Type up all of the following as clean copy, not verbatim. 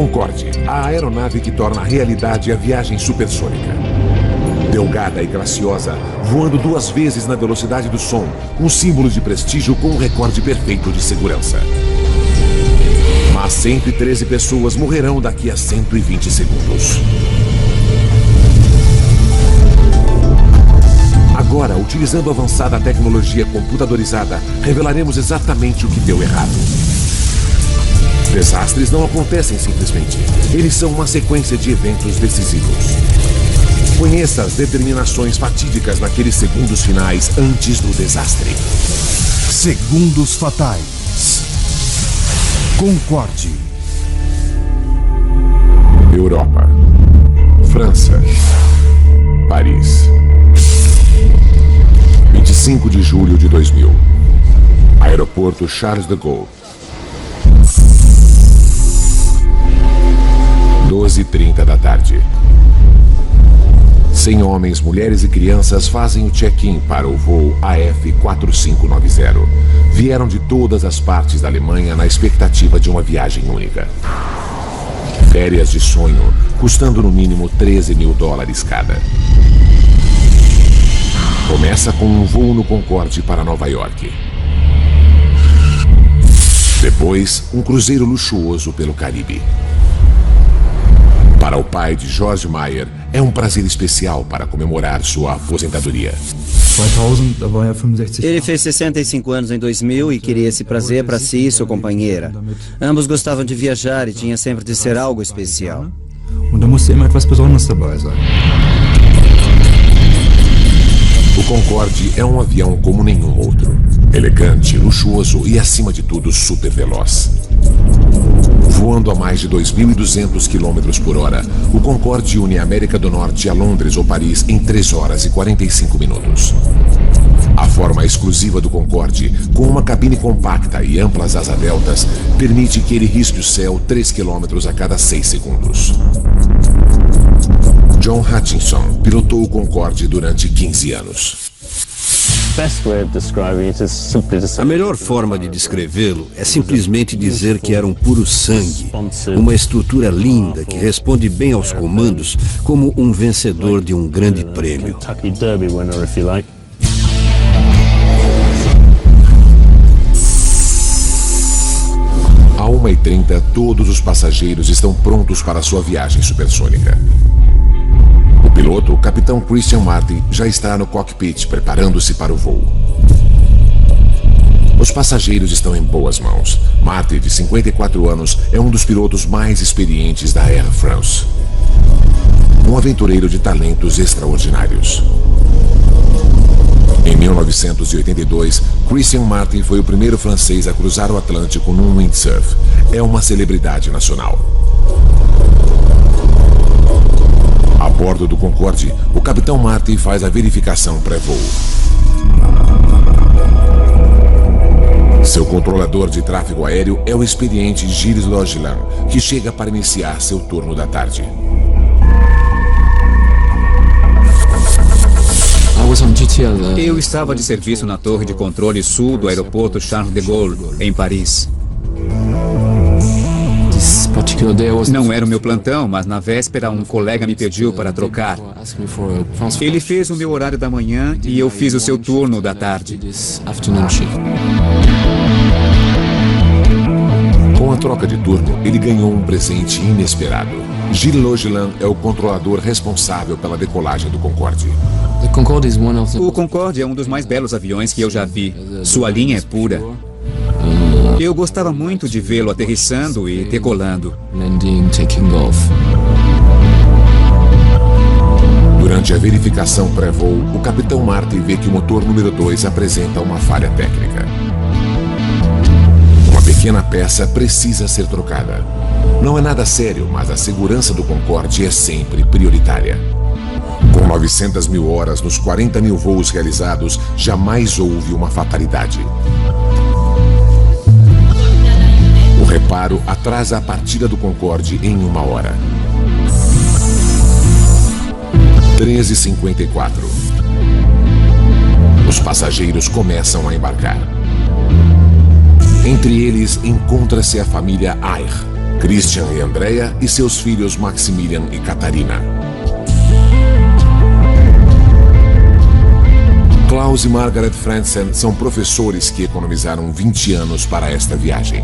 Concorde, a aeronave que torna realidade a viagem supersônica. Delgada e graciosa, voando 2 vezes na velocidade do som, um símbolo de prestígio com um recorde perfeito de segurança. Mas 113 pessoas morrerão daqui a 120 segundos. Agora, utilizando avançada tecnologia computadorizada, revelaremos exatamente o que deu errado. Desastres não acontecem simplesmente. Eles são uma sequência de eventos decisivos. Conheça as determinações fatídicas naqueles segundos finais antes do desastre. Segundos fatais. Concorde. Europa. França. Paris. 25 de julho de 2000. Aeroporto Charles de Gaulle. 12h30 da tarde. 100 homens, mulheres e crianças fazem o check-in para o voo AF4590. Vieram de todas as partes da Alemanha na expectativa de uma viagem única. Férias de sonho, custando no mínimo $13 mil cada. Começa com um voo no Concorde para Nova York. Depois, um cruzeiro luxuoso pelo Caribe. Para o pai de George Meyer, é um prazer especial para comemorar sua aposentadoria. Ele fez 65 anos em 2000 e queria esse prazer para si e sua companheira. Ambos gostavam de viajar e tinha sempre de ser algo especial. O Concorde é um avião como nenhum outro. Elegante, luxuoso e, acima de tudo, super veloz. Voando a mais de 2.200 km por hora, o Concorde une a América do Norte a Londres ou Paris em 3 horas e 45 minutos. A forma exclusiva do Concorde, com uma cabine compacta e amplas asas deltas, permite que ele risque o céu 3 km a cada 6 segundos. John Hutchinson pilotou o Concorde durante 15 anos. A melhor forma de descrevê-lo é simplesmente dizer que era um puro sangue, uma estrutura linda que responde bem aos comandos como um vencedor de um grande prêmio. À 1h30, todos os passageiros estão prontos para sua viagem supersônica. O piloto, o capitão Christian Marty, já está no cockpit preparando-se para o voo. Os passageiros estão em boas mãos. Marty, de 54 anos, é um dos pilotos mais experientes da Air France. Um aventureiro de talentos extraordinários. Em 1982, Christian Marty foi o primeiro francês a cruzar o Atlântico num windsurf. É uma celebridade nacional. A bordo do Concorde, o capitão Marty faz a verificação pré-voo. Seu controlador de tráfego aéreo é o experiente Gilles Logilin, que chega para iniciar seu turno da tarde. Eu estava de serviço na torre de controle sul do aeroporto Charles de Gaulle, em Paris. Não era o meu plantão, mas na véspera um colega me pediu para trocar. Ele fez o meu horário da manhã e eu fiz o seu turno da tarde. Com a troca de turno, ele ganhou um presente inesperado. Gilles Logilin é o controlador responsável pela decolagem do Concorde. O Concorde é um dos mais belos aviões que eu já vi. Sua linha é pura. Eu gostava muito de vê-lo aterrissando e decolando. Durante a verificação pré-voo, o capitão Marty vê que o motor número 2 apresenta uma falha técnica. Uma pequena peça precisa ser trocada. Não é nada sério, mas a segurança do Concorde é sempre prioritária. Com 900 mil horas nos 40 mil voos realizados, jamais houve uma fatalidade. O reparo atrasa a partida do Concorde em 1 hora. 13h54. Os passageiros começam a embarcar. Entre eles, encontra-se a família Air, Christian e Andrea e seus filhos Maximilian e Catarina. Klaus e Margaret Franzen são professores que economizaram 20 anos para esta viagem.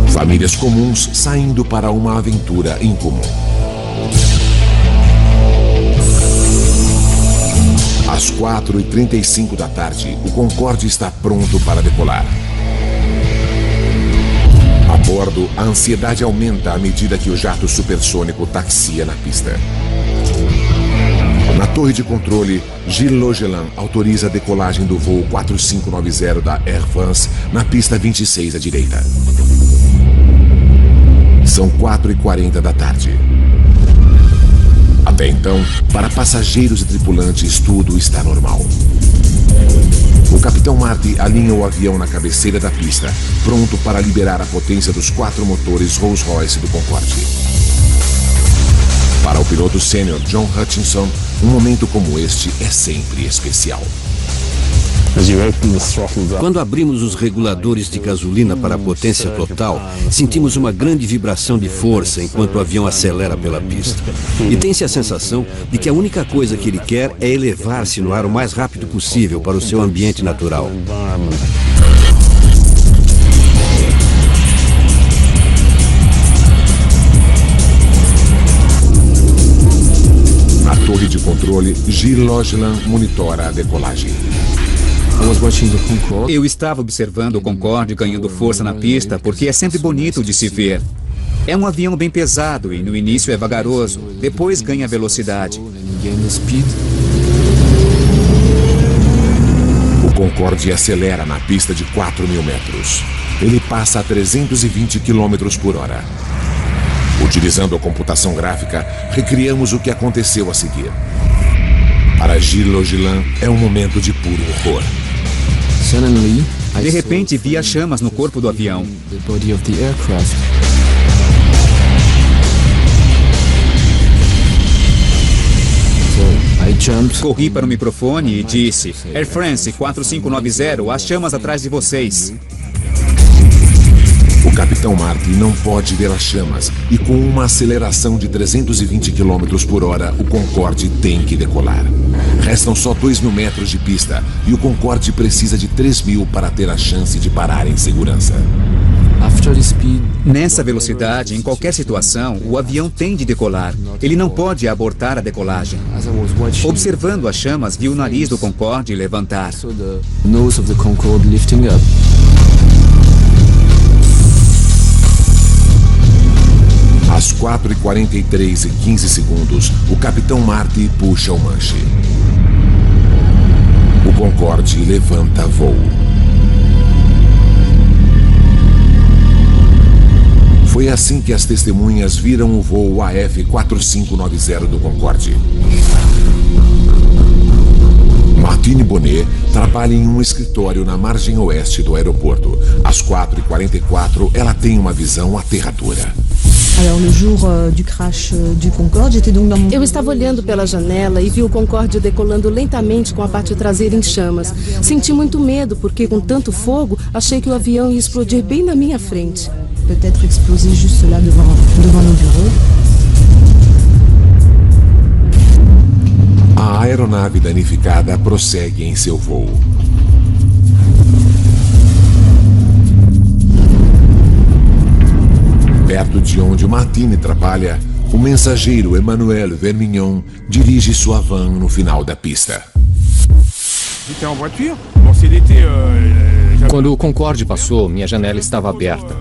Famílias comuns saindo para uma aventura incomum. Às 4h35 da tarde, o Concorde está pronto para decolar. A bordo, a ansiedade aumenta à medida que o jato supersônico taxia na pista. Na torre de controle, Gilles Logelin autoriza a decolagem do voo 4590 da Air France na pista 26 à direita. São 4h40 da tarde. Até então, para passageiros e tripulantes, tudo está normal. O capitão Marty alinha o avião na cabeceira da pista, pronto para liberar a potência dos 4 motores Rolls-Royce do Concorde. Para o piloto sênior John Hutchinson, um momento como este é sempre especial. Quando abrimos os reguladores de gasolina para a potência total, sentimos uma grande vibração de força enquanto o avião acelera pela pista. E tem-se a sensação de que a única coisa que ele quer é elevar-se no ar o mais rápido possível para o seu ambiente natural. Na torre de controle, Gilles Logelin monitora a decolagem. Eu estava observando o Concorde ganhando força na pista porque é sempre bonito de se ver. É um avião bem pesado e no início é vagaroso, depois ganha velocidade. O Concorde acelera na pista de 4.000 metros. Ele passa a 320 km por hora. Utilizando a computação gráfica, recriamos o que aconteceu a seguir. Para Gilles Logelin, é um momento de puro horror. De repente, vi as chamas no corpo do avião. Corri para o microfone e disse: Air France 4590, as chamas atrás de vocês. O capitão Marty não pode ver as chamas e com uma aceleração de 320 km por hora, o Concorde tem que decolar. Restam só 2.000 metros de pista e o Concorde precisa de 3.000 para ter a chance de parar em segurança. Nessa velocidade, em qualquer situação, o avião tem de decolar. Ele não pode abortar a decolagem. Observando as chamas, vi o nariz do Concorde levantar. Às 4h43 e 15 segundos, o capitão Marty puxa o manche. O Concorde levanta voo. Foi assim que as testemunhas viram o voo AF4590 do Concorde. Martine Bonnet trabalha em um escritório na margem oeste do aeroporto. Às 4h44, ela tem uma visão aterradora. Eu estava olhando pela janela e vi o Concorde decolando lentamente com a parte traseira em chamas. Senti muito medo porque, com tanto fogo, achei que o avião ia explodir bem na minha frente. Peut-être exploser juste là devant nos bureaux. A aeronave danificada prossegue em seu voo. Perto de onde Martine trabalha, o mensageiro Emmanuel Vermignon dirige sua van no final da pista. Quando o Concorde passou, minha janela estava aberta.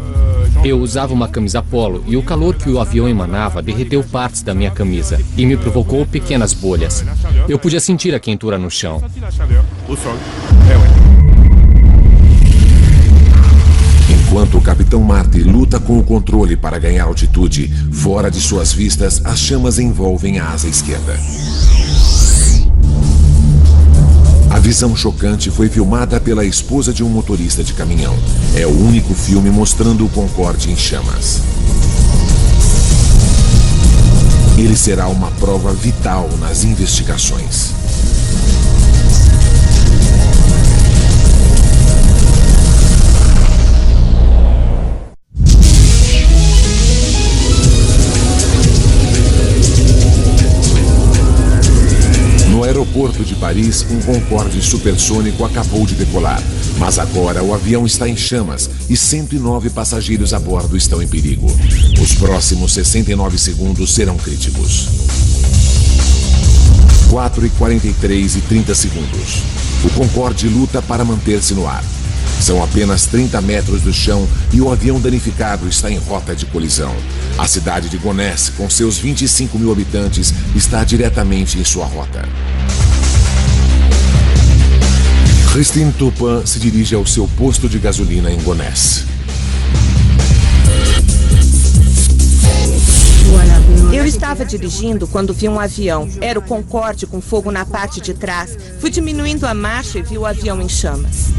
Eu usava uma camisa polo e o calor que o avião emanava derreteu partes da minha camisa e me provocou pequenas bolhas. Eu podia sentir a quentura no chão. Enquanto o capitão Marty luta com o controle para ganhar altitude, fora de suas vistas, as chamas envolvem a asa esquerda. A visão chocante foi filmada pela esposa de um motorista de caminhão. É o único filme mostrando o Concorde em chamas. Ele será uma prova vital nas investigações. aeroporto de Paris, um Concorde supersônico acabou de decolar. Mas agora o avião está em chamas e 109 passageiros a bordo estão em perigo. Os próximos 69 segundos serão críticos. 4h43 e 30 segundos. O Concorde luta para manter-se no ar. São apenas 30 metros do chão e o avião danificado está em rota de colisão. A cidade de Gonesse, com seus 25 mil habitantes, está diretamente em sua rota. Christine Turpin se dirige ao seu posto de gasolina em Gonesse. Eu estava dirigindo quando vi um avião. Era o Concorde com fogo na parte de trás. Fui diminuindo a marcha e vi o avião em chamas.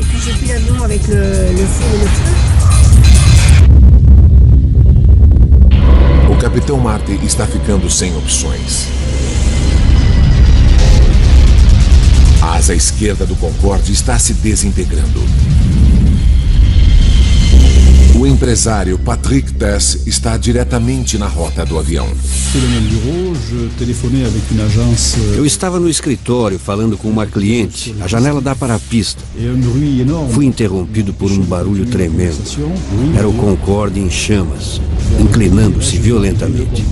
O capitão Marty está ficando sem opções. A asa esquerda do Concorde está se desintegrando. O empresário Patrick Tess está diretamente na rota do avião. Eu estava no escritório falando com uma cliente. A janela dá para a pista. Fui interrompido por um barulho tremendo. Era o Concorde em chamas, inclinando-se violentamente.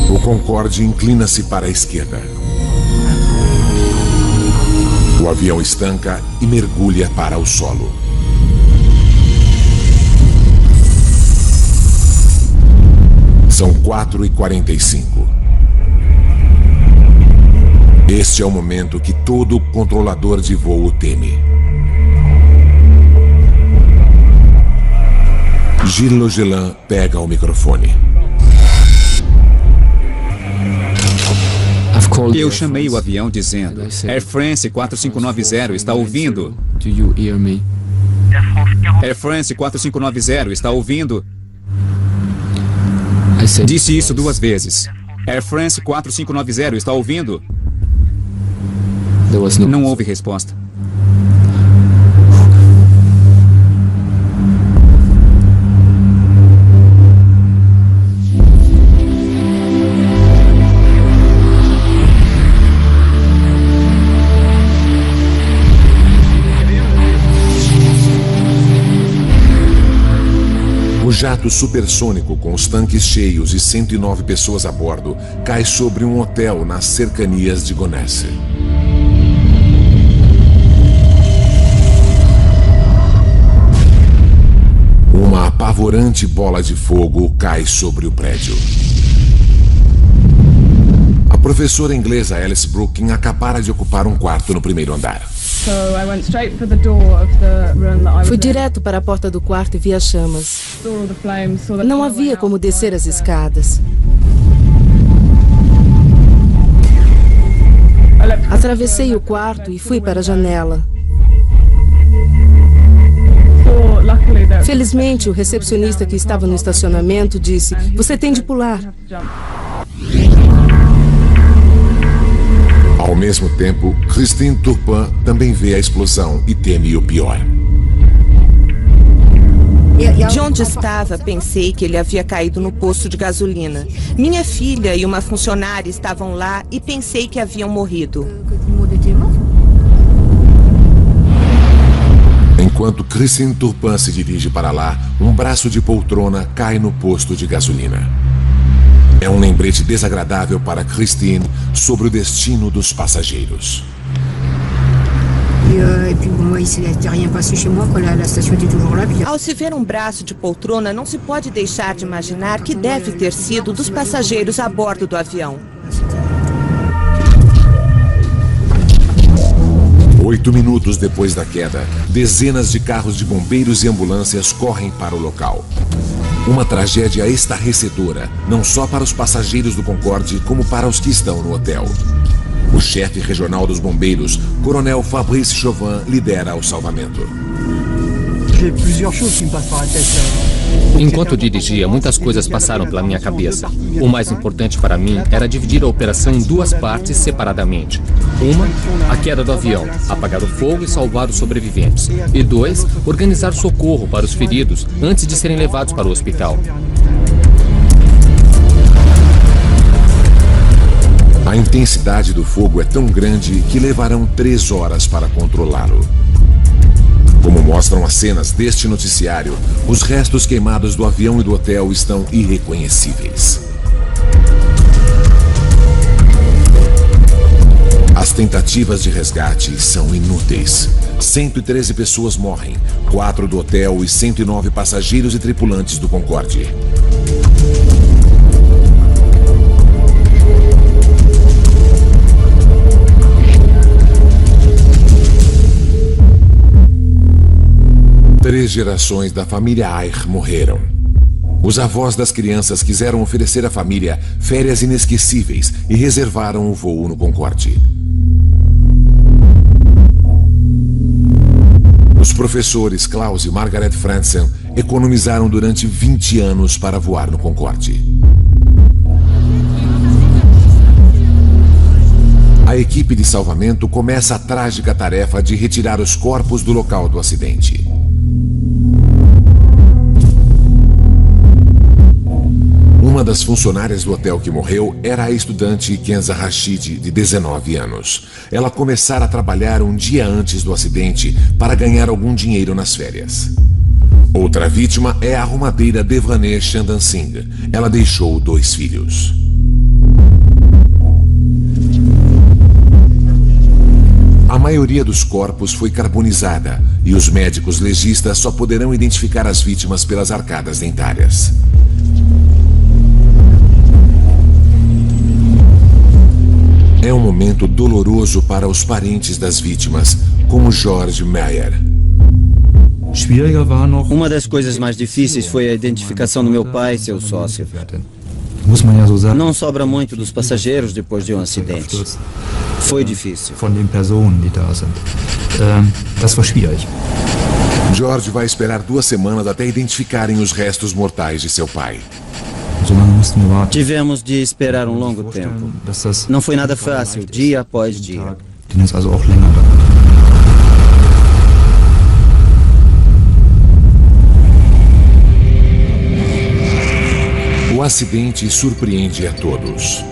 O Concorde inclina-se para a esquerda. O avião estanca e mergulha para o solo. São 4h45. Este é o momento que todo controlador de voo teme. Gilles Logelin pega o microfone. Eu chamei o avião dizendo: Air France 4590 está ouvindo. Air France 4590 está ouvindo. Disse isso 2 vezes. Air France 4590 está ouvindo. Não houve resposta. O jato supersônico com os tanques cheios e 109 pessoas a bordo cai sobre um hotel nas cercanias de Gonesse. Uma apavorante bola de fogo cai sobre o prédio. A professora inglesa Alice Brooking acabara de ocupar um quarto no primeiro andar. Fui direto para a porta do quarto e vi as chamas. Não havia como descer as escadas. Atravessei o quarto e fui para a janela. Felizmente, o recepcionista que estava no estacionamento disse: "Você tem de pular." Ao mesmo tempo, Christine Turpin também vê a explosão e teme o pior. De onde estava, pensei que ele havia caído no posto de gasolina. Minha filha e uma funcionária estavam lá e pensei que haviam morrido. Enquanto Christine Turpin se dirige para lá, um braço de poltrona cai no posto de gasolina. É um lembrete desagradável para Christine sobre o destino dos passageiros. Ao se ver um braço de poltrona, não se pode deixar de imaginar que deve ter sido dos passageiros a bordo do avião. 8 minutos depois da queda, dezenas de carros de bombeiros e ambulâncias correm para o local. Uma tragédia estarrecedora, não só para os passageiros do Concorde, como para os que estão no hotel. O chefe regional dos bombeiros, Coronel Fabrice Chauvin, lidera o salvamento. Enquanto dirigia, muitas coisas passaram pela minha cabeça. O mais importante para mim era dividir a operação em duas partes separadamente. Uma, a queda do avião, apagar o fogo e salvar os sobreviventes. E dois, organizar socorro para os feridos antes de serem levados para o hospital. A intensidade do fogo é tão grande que levarão 3 horas para controlá-lo. Como mostram as cenas deste noticiário, os restos queimados do avião e do hotel estão irreconhecíveis. As tentativas de resgate são inúteis. 113 pessoas morrem, 4 do hotel e 109 passageiros e tripulantes do Concorde. Três gerações da família Air morreram. Os avós das crianças quiseram oferecer à família férias inesquecíveis e reservaram o voo no Concorde. Os professores Klaus e Margaret Franzen economizaram durante 20 anos para voar no Concorde. A equipe de salvamento começa a trágica tarefa de retirar os corpos do local do acidente. Uma das funcionárias do hotel que morreu era a estudante Kenza Rashid, de 19 anos. Ela começara a trabalhar um dia antes do acidente para ganhar algum dinheiro nas férias. Outra vítima é a arrumadeira Devraneh Chandan Singh. Ela deixou 2 filhos. A maioria dos corpos foi carbonizada e os médicos legistas só poderão identificar as vítimas pelas arcadas dentárias. É um momento doloroso para os parentes das vítimas, como George Meyer. Uma das coisas mais difíceis foi a identificação do meu pai e seu sócio. Não sobra muito dos passageiros depois de um acidente. Foi difícil. George vai esperar 2 semanas até identificarem os restos mortais de seu pai. Tivemos de esperar um longo tempo. Não foi nada fácil, dia após dia. O acidente surpreende a todos.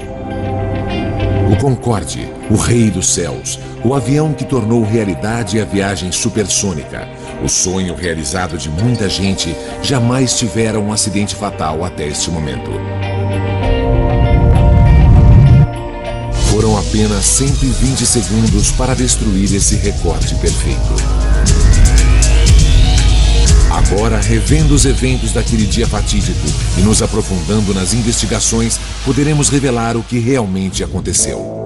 O Concorde, o rei dos céus, o avião que tornou realidade a viagem supersônica, o sonho realizado de muita gente, jamais tivera um acidente fatal até este momento. Foram apenas 120 segundos para destruir esse recorde perfeito. Agora, revendo os eventos daquele dia fatídico e nos aprofundando nas investigações, poderemos revelar o que realmente aconteceu.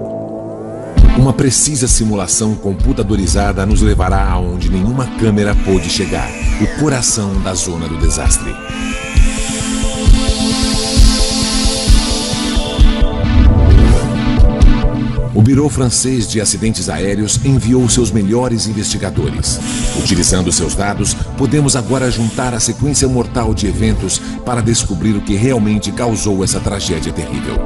Uma precisa simulação computadorizada nos levará aonde nenhuma câmera pôde chegar, o coração da zona do desastre. O Bureau Francês de Acidentes Aéreos enviou seus melhores investigadores. Utilizando seus dados, podemos agora juntar a sequência mortal de eventos para descobrir o que realmente causou essa tragédia terrível.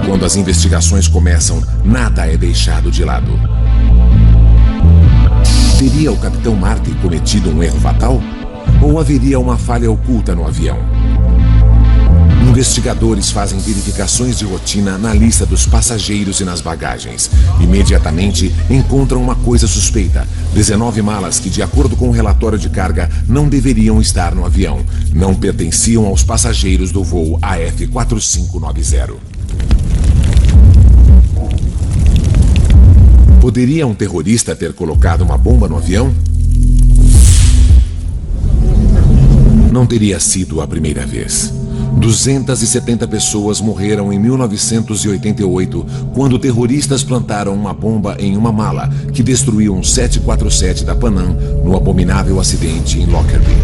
Quando as investigações começam, nada é deixado de lado. Teria o Capitão Marty cometido um erro fatal? Ou haveria uma falha oculta no avião? Investigadores fazem verificações de rotina na lista dos passageiros e nas bagagens. Imediatamente encontram uma coisa suspeita: 19 malas que, de acordo com o relatório de carga, não deveriam estar no avião. Não pertenciam aos passageiros do voo AF4590. Poderia um terrorista ter colocado uma bomba no avião? Não teria sido a primeira vez. 270 pessoas morreram em 1988, quando terroristas plantaram uma bomba em uma mala que destruiu um 747 da Pan Am no abominável acidente em Lockerbie.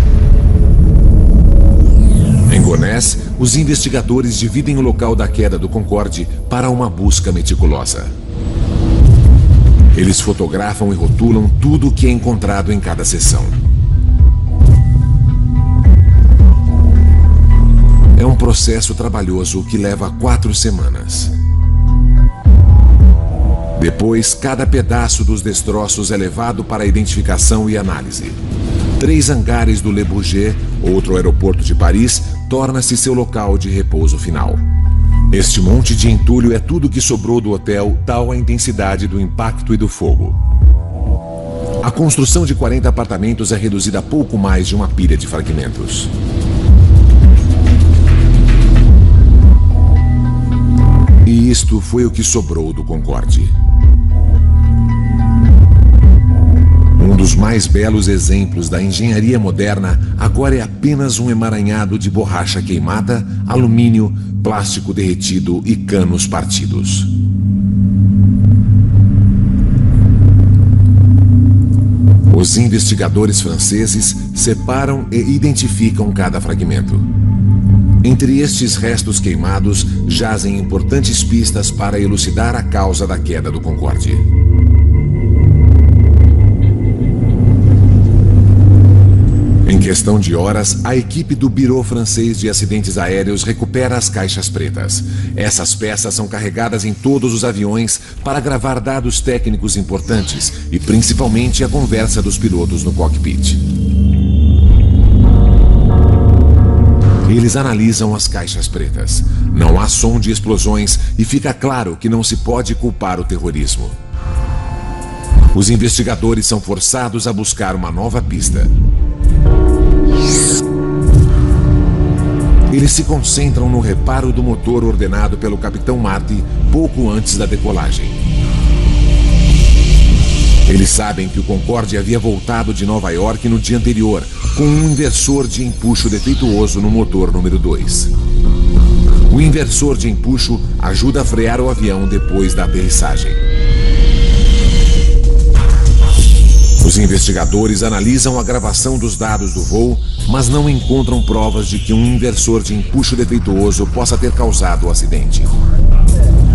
Em Gonesse, os investigadores dividem o local da queda do Concorde para uma busca meticulosa. Eles fotografam e rotulam tudo o que é encontrado em cada seção. É um processo trabalhoso que leva 4 semanas. Depois, cada pedaço dos destroços é levado para identificação e análise. 3 hangares do Le Bourget, outro aeroporto de Paris, torna-se seu local de repouso final. Este monte de entulho é tudo que sobrou do hotel, tal a intensidade do impacto e do fogo. A construção de 40 apartamentos é reduzida a pouco mais de uma pilha de fragmentos. E isto foi o que sobrou do Concorde. Um dos mais belos exemplos da engenharia moderna agora é apenas um emaranhado de borracha queimada, alumínio, plástico derretido e canos partidos. Os investigadores franceses separam e identificam cada fragmento. Entre estes restos queimados jazem importantes pistas para elucidar a causa da queda do Concorde. Em questão de horas, a equipe do Bureau Francês de Acidentes Aéreos recupera as caixas pretas. Essas peças são carregadas em todos os aviões para gravar dados técnicos importantes e principalmente a conversa dos pilotos no cockpit. Eles analisam as caixas pretas. Não há som de explosões e fica claro que não se pode culpar o terrorismo. Os investigadores são forçados a buscar uma nova pista. Eles se concentram no reparo do motor ordenado pelo capitão Marty pouco antes da decolagem. Eles sabem que o Concorde havia voltado de Nova York no dia anterior, com um inversor de empuxo defeituoso no motor número 2. O inversor de empuxo ajuda a frear o avião depois da aterrissagem. Os investigadores analisam a gravação dos dados do voo, mas não encontram provas de que um inversor de empuxo defeituoso possa ter causado o acidente.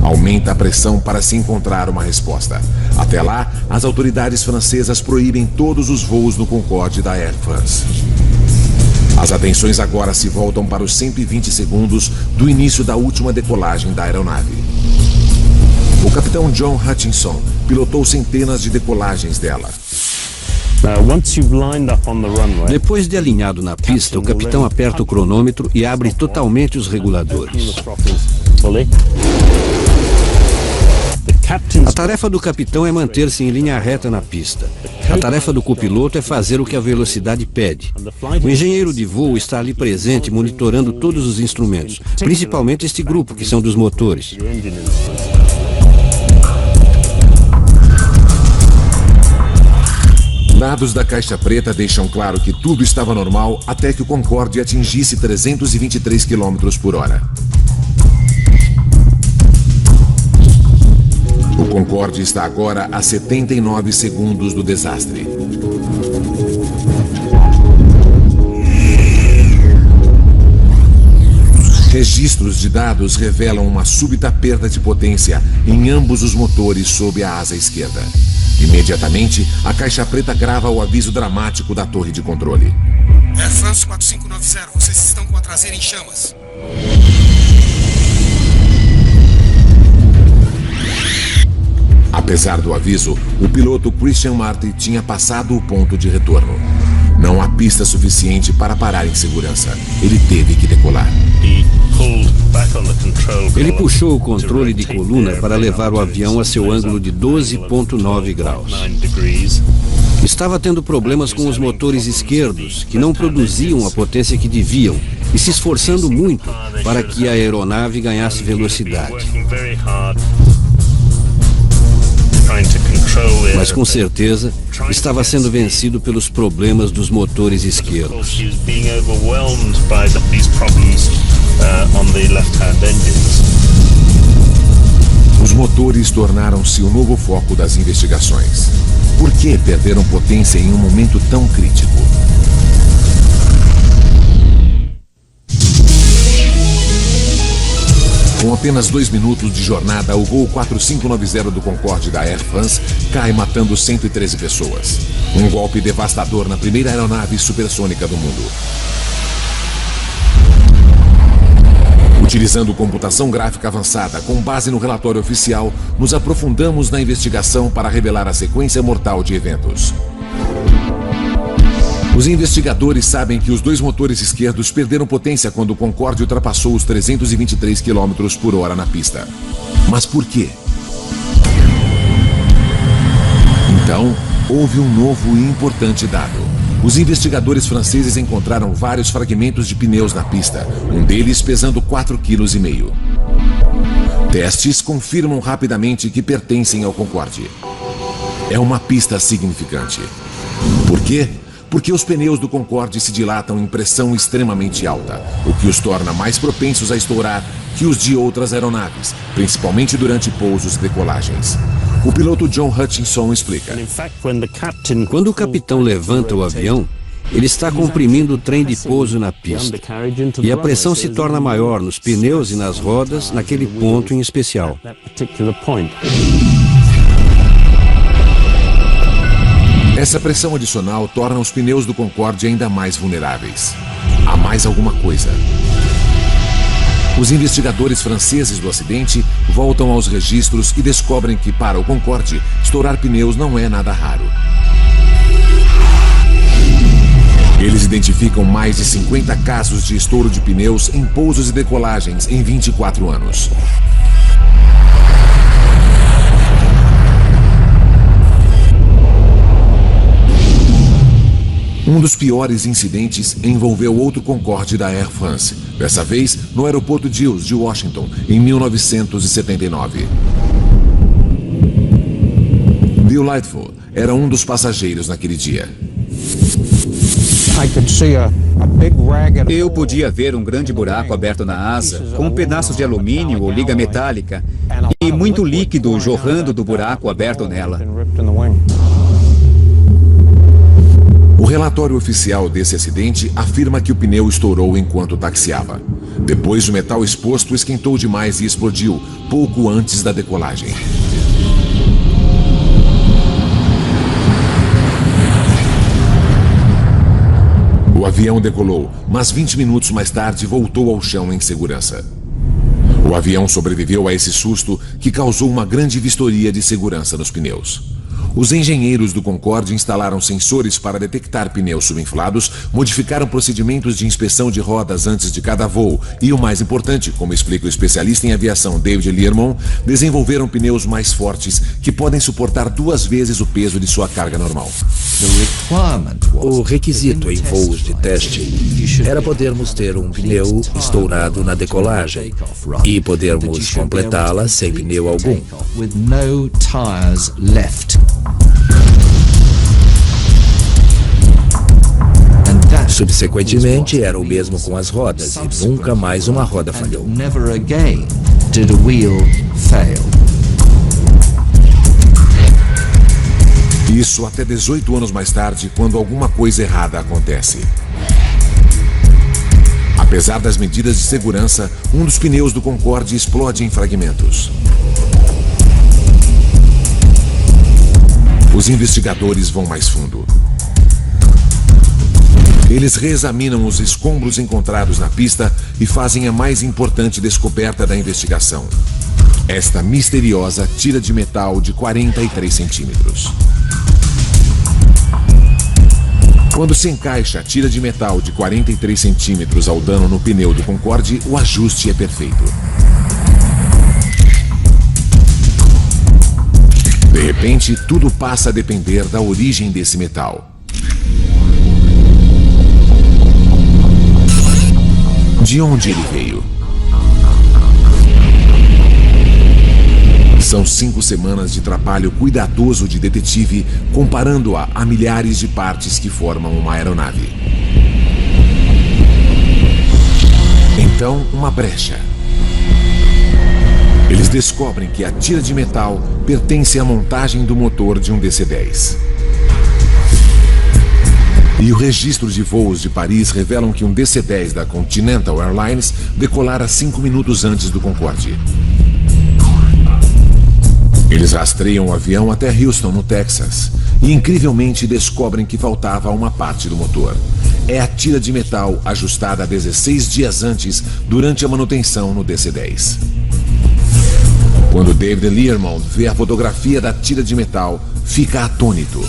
Aumenta a pressão para se encontrar uma resposta. Até lá, as autoridades francesas proíbem todos os voos no Concorde da Air France. As atenções agora se voltam para os 120 segundos do início da última decolagem da aeronave. O capitão John Hutchinson pilotou centenas de decolagens dela. Depois de alinhado na pista, o capitão aperta o cronômetro e abre totalmente os reguladores. A tarefa do capitão é manter-se em linha reta na pista. A tarefa do copiloto é fazer o que a velocidade pede. O engenheiro de voo está ali presente, monitorando todos os instrumentos, principalmente este grupo, que são dos motores. Dados da caixa preta deixam claro que tudo estava normal até que o Concorde atingisse 323 km por hora. O Concorde está agora a 79 segundos do desastre. Registros de dados revelam uma súbita perda de potência em ambos os motores sob a asa esquerda. Imediatamente, a caixa preta grava o aviso dramático da torre de controle. Air France 4590, vocês estão com a traseira em chamas. Apesar do aviso, o piloto Christian Marty tinha passado o ponto de retorno. Não há pista suficiente para parar em segurança. Ele teve que decolar. Ele puxou o controle de coluna para levar o avião a seu ângulo de 12,9 graus. Estava tendo problemas com os motores esquerdos, que não produziam a potência que deviam, e se esforçando muito para que a aeronave ganhasse velocidade. Mas com certeza estava sendo vencido pelos problemas dos motores esquerdos. Os motores tornaram-se o novo foco das investigações. Por que perderam potência em um momento tão crítico? Com apenas 2 minutos de jornada, o voo 4590 do Concorde da Air France cai matando 113 pessoas. Um golpe devastador na primeira aeronave supersônica do mundo. Utilizando computação gráfica avançada com base no relatório oficial, nos aprofundamos na investigação para revelar a sequência mortal de eventos. Os investigadores sabem que os dois motores esquerdos perderam potência quando o Concorde ultrapassou os 323 km por hora na pista. Mas por quê? Então, houve um novo e importante dado. Os investigadores franceses encontraram vários fragmentos de pneus na pista, um deles pesando 4,5 kg. Testes confirmam rapidamente que pertencem ao Concorde. É uma pista significante. Por quê? Porque os pneus do Concorde se dilatam em pressão extremamente alta, o que os torna mais propensos a estourar que os de outras aeronaves, principalmente durante pousos e decolagens. O piloto John Hutchinson explica. Quando o capitão levanta o avião, ele está comprimindo o trem de pouso na pista. E a pressão se torna maior nos pneus e nas rodas naquele ponto em especial. Essa pressão adicional torna os pneus do Concorde ainda mais vulneráveis. Há mais alguma coisa. Os investigadores franceses do acidente voltam aos registros e descobrem que, para o Concorde, estourar pneus não é nada raro. Eles identificam mais de 50 casos de estouro de pneus em pousos e decolagens em 24 anos. Um dos piores incidentes envolveu outro Concorde da Air France, dessa vez no aeroporto Dulles, de Washington, em 1979. Bill Lightfoot era um dos passageiros naquele dia. Eu podia ver um grande buraco aberto na asa, com pedaços de alumínio ou liga metálica, e muito líquido jorrando do buraco aberto nela. O relatório oficial desse acidente afirma que o pneu estourou enquanto taxiava. Depois, o metal exposto esquentou demais e explodiu, pouco antes da decolagem. O avião decolou, mas 20 minutos mais tarde voltou ao chão em segurança. O avião sobreviveu a esse susto que causou uma grande vistoria de segurança nos pneus. Os engenheiros do Concorde instalaram sensores para detectar pneus subinflados, modificaram procedimentos de inspeção de rodas antes de cada voo e, o mais importante, como explica o especialista em aviação David Learmonth, desenvolveram pneus mais fortes que podem suportar 2 vezes o peso de sua carga normal. O requisito em voos de teste era podermos ter um pneu estourado na decolagem e podermos completá-la sem pneu algum. Subsequentemente, era o mesmo com as rodas e nunca mais uma roda falhou. Isso até 18 anos mais tarde, quando alguma coisa errada acontece. Apesar das medidas de segurança, um dos pneus do Concorde explode em fragmentos. Os investigadores vão mais fundo. Eles reexaminam os escombros encontrados na pista e fazem a mais importante descoberta da investigação. Esta misteriosa tira de metal de 43 centímetros. Quando se encaixa a tira de metal de 43 centímetros ao dano no pneu do Concorde, o ajuste é perfeito. De repente, tudo passa a depender da origem desse metal. De onde ele veio? São 5 semanas de trabalho cuidadoso de detetive, comparando-a a milhares de partes que formam uma aeronave. Então, uma brecha. Eles descobrem que a tira de metal pertence à montagem do motor de um DC-10. E o registro de voos de Paris revelam que um DC-10 da Continental Airlines decolara 5 minutos antes do Concorde. Eles rastreiam o avião até Houston, no Texas, e incrivelmente descobrem que faltava uma parte do motor. É a tira de metal ajustada 16 dias antes, durante a manutenção no DC-10. Quando David Learmonth vê a fotografia da tira de metal, fica atônito.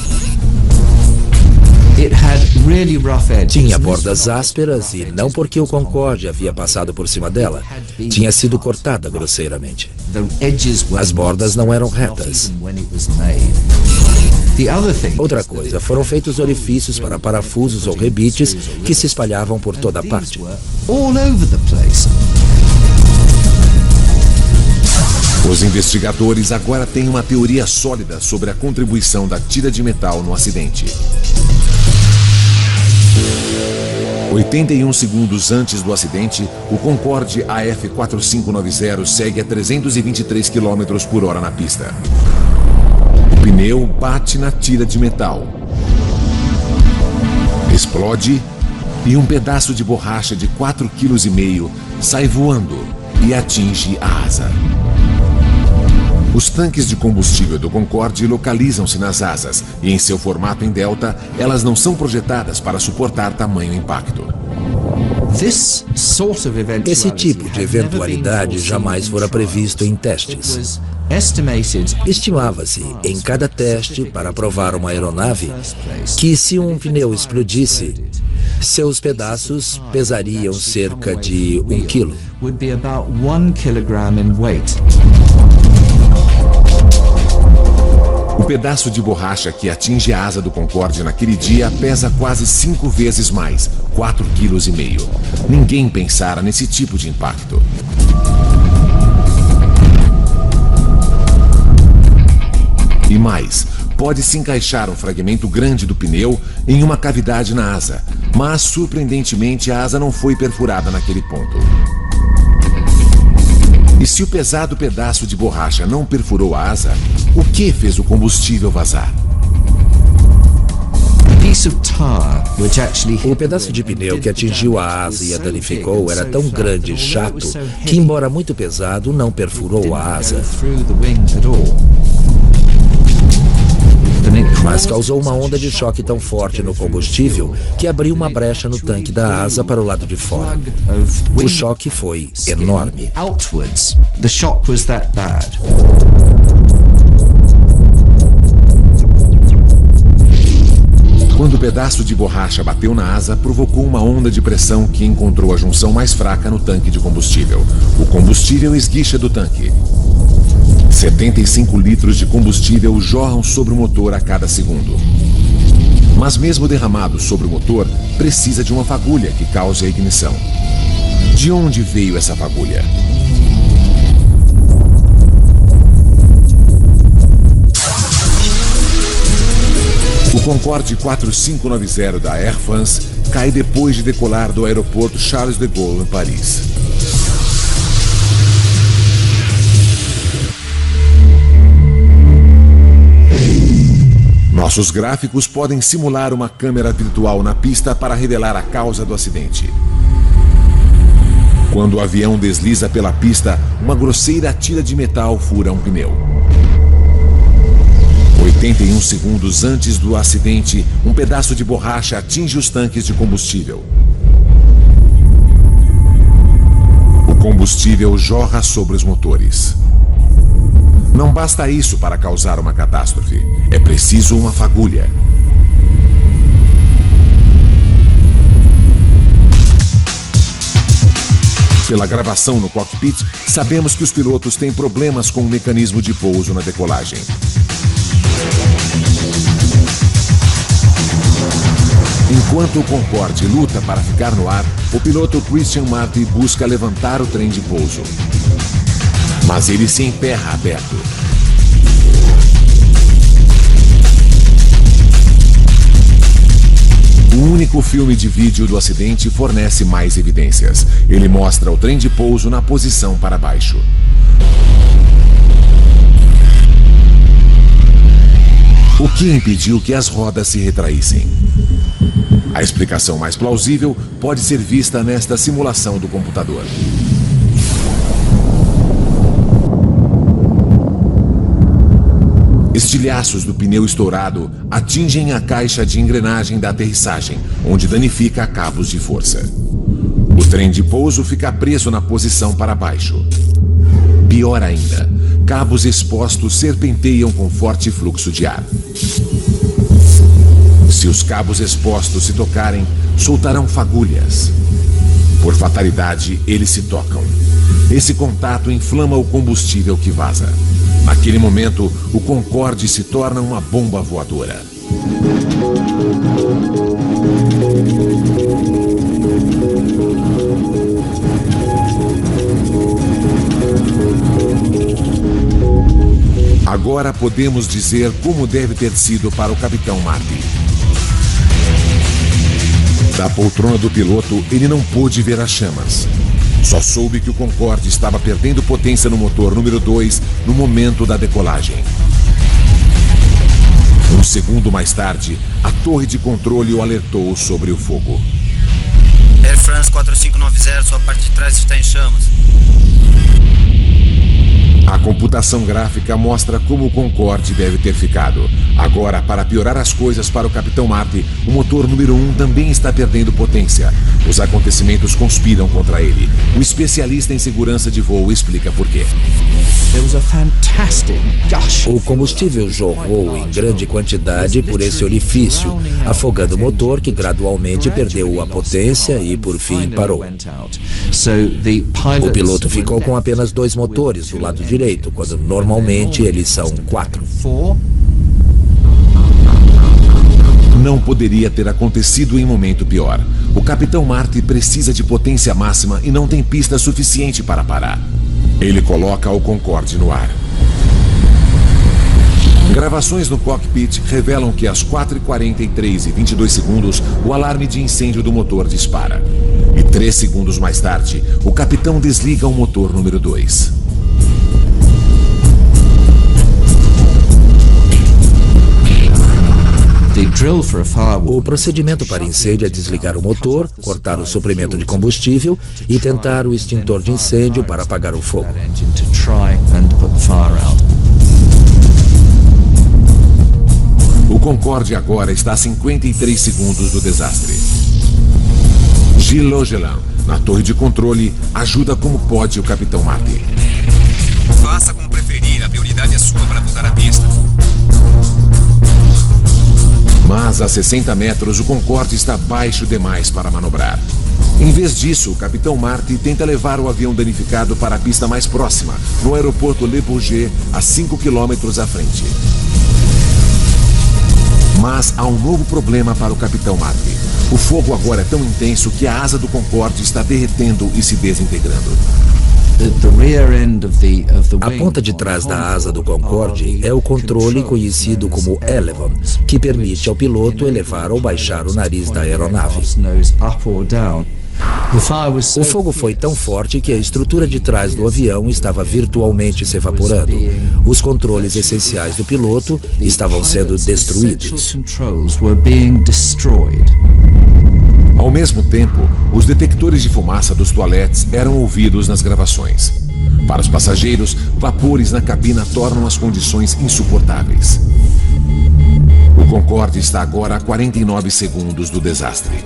Tinha bordas ásperas e não porque o Concorde havia passado por cima dela. Tinha sido cortada grosseiramente. As bordas não eram retas. Outra coisa, foram feitos orifícios para parafusos ou rebites que se espalhavam por toda a parte. Os investigadores agora têm uma teoria sólida sobre a contribuição da tira de metal no acidente. 81 segundos antes do acidente, o Concorde AF4590 segue a 323 km por hora na pista. O pneu bate na tira de metal, explode e um pedaço de borracha de 4,5 kg sai voando e atinge a asa. Os tanques de combustível do Concorde localizam-se nas asas e, em seu formato em delta, elas não são projetadas para suportar tamanho impacto. Esse tipo de eventualidade jamais fora previsto em testes. Estimava-se, em cada teste para provar uma aeronave, que se um pneu explodisse, seus pedaços pesariam cerca de 1 quilo. O pedaço de borracha que atinge a asa do Concorde naquele dia pesa quase 5 vezes mais, 4,5 kg. Ninguém pensara nesse tipo de impacto. E mais, pode-se encaixar um fragmento grande do pneu em uma cavidade na asa, mas surpreendentemente a asa não foi perfurada naquele ponto. E se o pesado pedaço de borracha não perfurou a asa, o que fez o combustível vazar? O pedaço de pneu que atingiu a asa e a danificou era tão grande e chato que, embora muito pesado, não perfurou a asa. Mas causou uma onda de choque tão forte no combustível que abriu uma brecha no tanque da asa para o lado de fora. O choque foi enorme. Quando o pedaço de borracha bateu na asa, provocou uma onda de pressão que encontrou a junção mais fraca no tanque de combustível. O combustível esguicha do tanque. 75 litros de combustível jorram sobre o motor a cada segundo. Mas mesmo derramado sobre o motor, precisa de uma fagulha que cause a ignição. De onde veio essa fagulha? O Concorde 4590 da Air France cai depois de decolar do aeroporto Charles de Gaulle, em Paris. Nossos gráficos podem simular uma câmera virtual na pista para revelar a causa do acidente. Quando o avião desliza pela pista, uma grosseira tira de metal fura um pneu. 81 segundos antes do acidente, um pedaço de borracha atinge os tanques de combustível. O combustível jorra sobre os motores. Não basta isso para causar uma catástrofe. É preciso uma fagulha. Pela gravação no cockpit, sabemos que os pilotos têm problemas com o mecanismo de pouso na decolagem. Enquanto o Concorde luta para ficar no ar, o piloto Christian Marty busca levantar o trem de pouso. Mas ele se emperra aberto. O único filme de vídeo do acidente fornece mais evidências. Ele mostra o trem de pouso na posição para baixo. O que impediu que as rodas se retraíssem? A explicação mais plausível pode ser vista nesta simulação do computador. Estilhaços do pneu estourado atingem a caixa de engrenagem da aterrissagem, onde danifica cabos de força. O trem de pouso fica preso na posição para baixo. Pior ainda, cabos expostos serpenteiam com forte fluxo de ar. Se os cabos expostos se tocarem, soltarão fagulhas. Por fatalidade, eles se tocam. Esse contato inflama o combustível que vaza. Naquele momento, o Concorde se torna uma bomba voadora. Agora podemos dizer como deve ter sido para o Capitão Marty. Da poltrona do piloto, ele não pôde ver as chamas. Só soube que o Concorde estava perdendo potência no motor número 2 no momento da decolagem. Um segundo mais tarde, a torre de controle o alertou sobre o fogo. Air France 4590, sua parte de trás está em chamas. A computação gráfica mostra como o Concorde deve ter ficado. Agora, para piorar as coisas para o Capitão Marty, o motor número 1 também está perdendo potência. Os acontecimentos conspiram contra ele. O especialista em segurança de voo explica por quê. O combustível jorrou em grande quantidade por esse orifício, afogando o motor que gradualmente perdeu a potência e por fim parou. O piloto ficou com apenas 2 motores do lado direito, quando normalmente eles são 4. Não poderia ter acontecido em momento pior. O Capitão Marty precisa de potência máxima e não tem pista suficiente para parar. Ele coloca o Concorde no ar. Gravações no cockpit revelam que às 4h43 e 22 segundos, o alarme de incêndio do motor dispara. E 3 segundos mais tarde, o capitão desliga o motor número 2. O procedimento para incêndio é desligar o motor, cortar o suprimento de combustível e tentar o extintor de incêndio para apagar o fogo. O Concorde agora está a 53 segundos do desastre. Gilles Logelan, na torre de controle, ajuda como pode o Capitão Marty. Faça como preferir, a prioridade é sua para voltar à pista. Mas a 60 metros, o Concorde está baixo demais para manobrar. Em vez disso, o Capitão Marty tenta levar o avião danificado para a pista mais próxima, no aeroporto Le Bourget, a 5 quilômetros à frente. Mas há um novo problema para o Capitão Marty. O fogo agora é tão intenso que a asa do Concorde está derretendo e se desintegrando. A ponta de trás da asa do Concorde é o controle conhecido como Elevon, que permite ao piloto elevar ou baixar o nariz da aeronave. O fogo foi tão forte que a estrutura de trás do avião estava virtualmente se evaporando. Os controles essenciais do piloto estavam sendo destruídos. Ao mesmo tempo, os detectores de fumaça dos toaletes eram ouvidos nas gravações. Para os passageiros, vapores na cabina tornam as condições insuportáveis. O Concorde está agora a 49 segundos do desastre.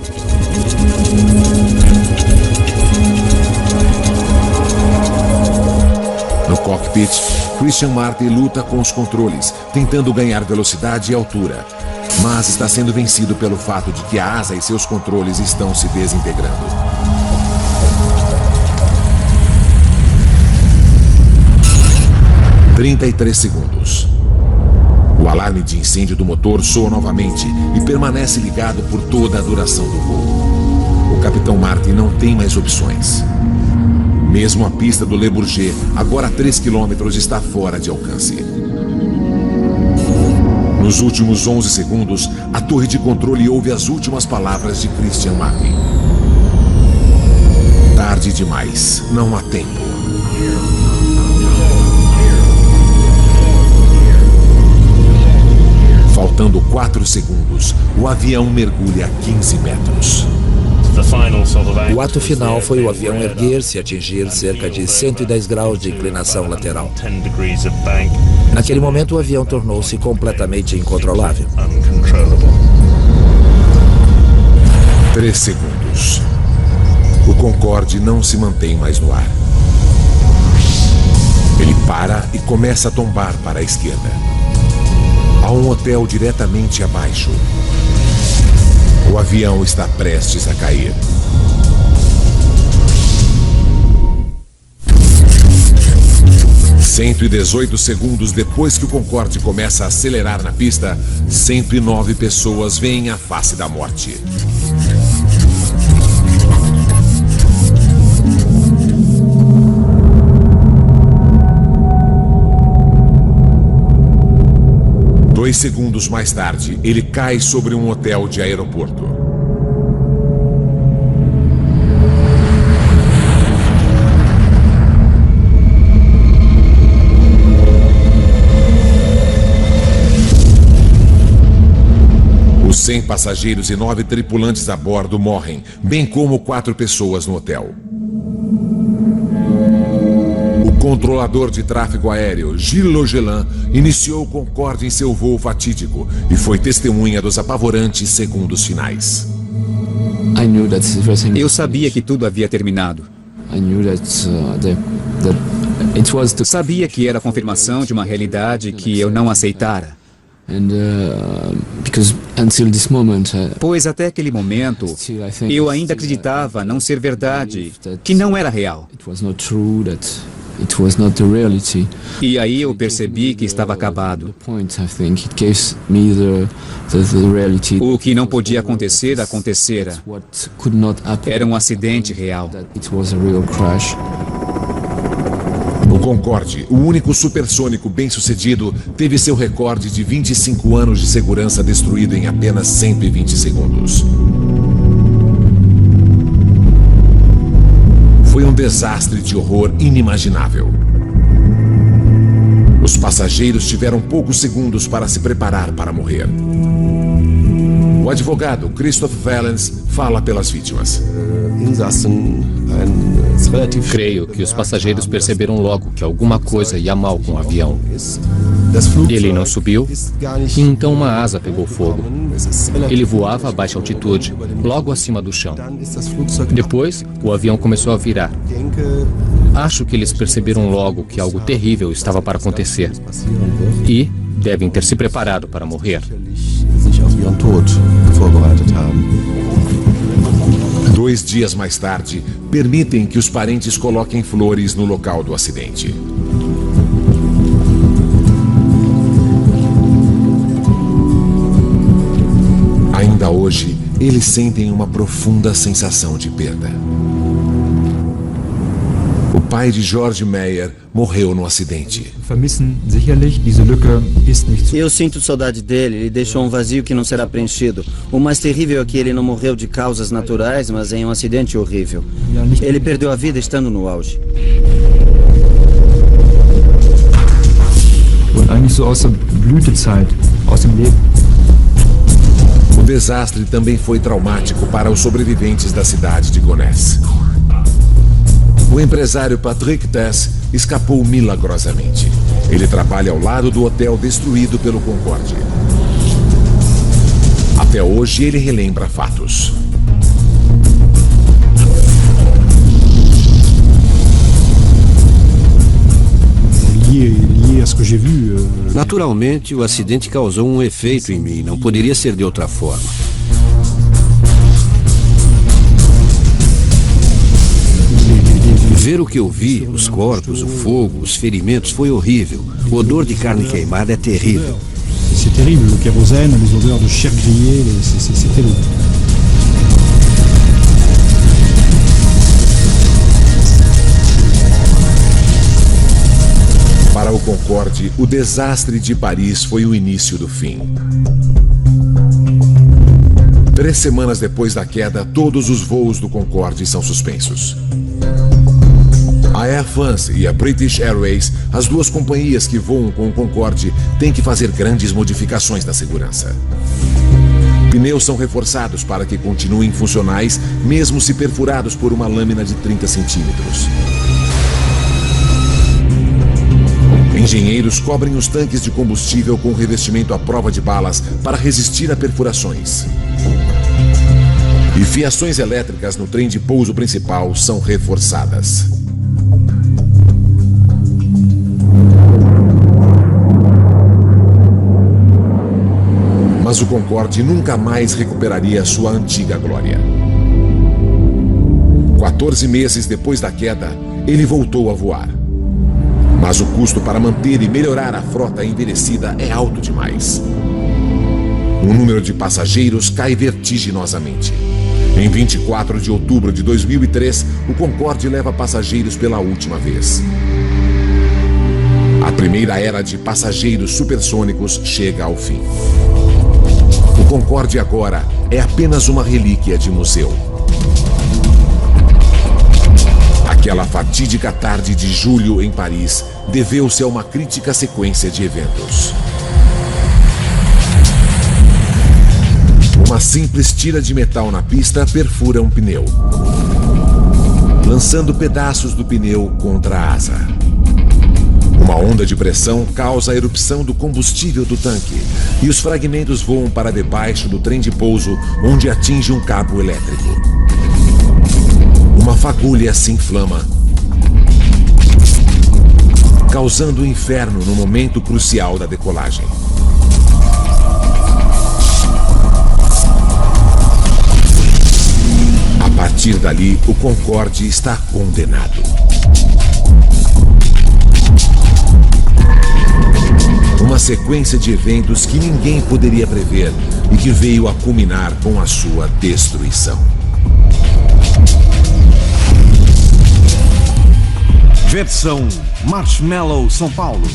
No cockpit, Christian Marty luta com os controles, tentando ganhar velocidade e altura. Mas está sendo vencido pelo fato de que a asa e seus controles estão se desintegrando. – 33 segundos. O alarme de incêndio do motor soa novamente e permanece ligado por toda a duração do voo. O Capitão Marty não tem mais opções. Mesmo a pista do Le Bourget, agora a 3 quilômetros, está fora de alcance. Nos últimos 11 segundos, a torre de controle ouve as últimas palavras de Christian Marty. Tarde demais, não há tempo. Faltando 4 segundos, o avião mergulha a 15 metros. O ato final foi o avião erguer-se e atingir cerca de 110 graus de inclinação lateral. Naquele momento, o avião tornou-se completamente incontrolável. 3 segundos. O Concorde não se mantém mais no ar. Ele para e começa a tombar para a esquerda. Há um hotel diretamente abaixo. O avião está prestes a cair. "118 segundos depois que o Concorde começa a acelerar na pista, 109 pessoas veem a face da morte. Dois segundos mais tarde, ele cai sobre um hotel de aeroporto. Os 100 passageiros e 9 tripulantes a bordo morrem, bem como 4 pessoas no hotel. O controlador de tráfego aéreo, Gilles Logelin, iniciou o Concorde em seu voo fatídico e foi testemunha dos apavorantes segundos finais. Eu sabia que tudo havia terminado. Sabia que era a confirmação de uma realidade que eu não aceitara. Pois até aquele momento, eu ainda acreditava não ser verdade, que não era real. E aí eu percebi que estava acabado. O que não podia acontecer, acontecera. Era um acidente real. O Concorde, o único supersônico bem-sucedido, teve seu recorde de 25 anos de segurança destruído em apenas 120 segundos. Foi um desastre de horror inimaginável. Os passageiros tiveram poucos segundos para se preparar para morrer. O advogado Christoph Valens fala pelas vítimas. Creio que os passageiros perceberam logo que alguma coisa ia mal com o avião. Ele não subiu, e então uma asa pegou fogo. Ele voava a baixa altitude, logo acima do chão. Depois, o avião começou a virar. Acho que eles perceberam logo que algo terrível estava para acontecer. E devem ter se preparado para morrer. 2 dias mais tarde, permitem que os parentes coloquem flores no local do acidente. Ainda hoje, eles sentem uma profunda sensação de perda. O pai de George Meyer morreu no acidente. Eu sinto saudade dele, ele deixou um vazio que não será preenchido. O mais terrível é que ele não morreu de causas naturais, mas em um acidente horrível. Ele perdeu a vida estando no auge. O desastre também foi traumático para os sobreviventes da cidade de Gonesse. O empresário Patrick Tess escapou milagrosamente. Ele trabalha ao lado do hotel destruído pelo Concorde. Até hoje ele relembra fatos. Naturalmente, o acidente causou um efeito em mim, não poderia ser de outra forma. Ver o que eu vi, os corpos, o fogo, os ferimentos, foi horrível. O odor de carne queimada é terrível. C'est terrible, le kérosène, les odeurs de chair grillée, c'est terrible. Para o Concorde, o desastre de Paris foi o início do fim. 3 semanas depois da queda, todos os voos do Concorde são suspensos. A Air France e a British Airways, as duas companhias que voam com o Concorde, têm que fazer grandes modificações na segurança. Pneus são reforçados para que continuem funcionais, mesmo se perfurados por uma lâmina de 30 centímetros. Engenheiros cobrem os tanques de combustível com revestimento à prova de balas para resistir a perfurações. E fiações elétricas no trem de pouso principal são reforçadas. Mas o Concorde nunca mais recuperaria sua antiga glória. 14 meses depois da queda, ele voltou a voar. Mas o custo para manter e melhorar a frota envelhecida é alto demais. O número de passageiros cai vertiginosamente. Em 24 de outubro de 2003, o Concorde leva passageiros pela última vez. A primeira era de passageiros supersônicos chega ao fim. O Concorde agora é apenas uma relíquia de museu. Aquela fatídica tarde de julho em Paris deveu-se a uma crítica sequência de eventos. Uma simples tira de metal na pista perfura um pneu, lançando pedaços do pneu contra a asa. Uma onda de pressão causa a erupção do combustível do tanque e os fragmentos voam para debaixo do trem de pouso, onde atinge um cabo elétrico. Uma fagulha se inflama, causando um inferno no momento crucial da decolagem. A partir dali, o Concorde está condenado. Uma sequência de eventos que ninguém poderia prever e que veio a culminar com a sua destruição. Versão Marshmallow São Paulo.